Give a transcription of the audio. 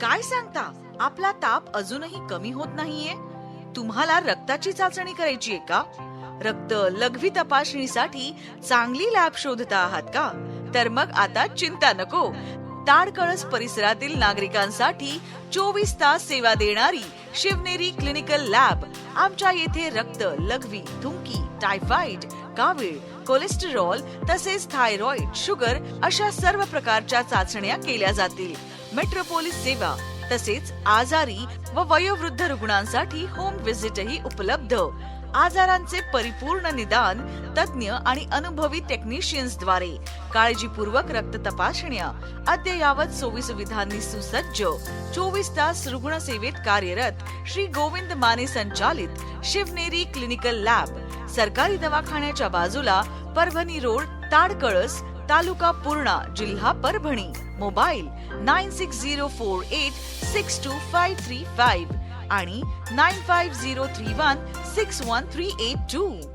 काय सांगता? आपला ताप अजूनही कमी होत नाहीये? तुम्हाला रक्ताची चाचणी करायची आहे का? रक्त लघवी तपासणीसाठी चांगली लॅब शोधता आहात का? तर मग आता चिंता नको. ताडकळस परिसरातील नागरिकांसाठी 24 तास सेवा देणारी शिवनेरी क्लिनिकल लॅब. आमच्या येथे रक्त, लघवी, थुंकी, टायफॉइड, कावीळ, कोलेस्टेरॉल तसेच थायरॉइड, शुगर अशा सर्व प्रकारच्या चाचण्या केल्या जातील. मेट्रोपोलिस सेवा तसेच आजारी व वयोवृद्ध रुग्णांसाठी होम व्हिजिटही उपलब्ध. आजारांचे परिपूर्ण निदान तज्ञ आणि अनुभवी टेक्निशियन्स द्वारे. काळजीपूर्वक रक्त तपासण्या, अद्ययावत सोयीसुविधांनी सुसज्ज, 24 तास रुग्ण सेवेत कार्यरत श्री गोविंद माने संचालित शिवनेरी क्लिनिकल लॅब. सरकारी दवाखान्याच्या बाजूला, परभणी रोड, ताडकळस, तालुका पूर्णा, जिल्हा परभणी. मोबाईल 9604862535 आणि 9503161382.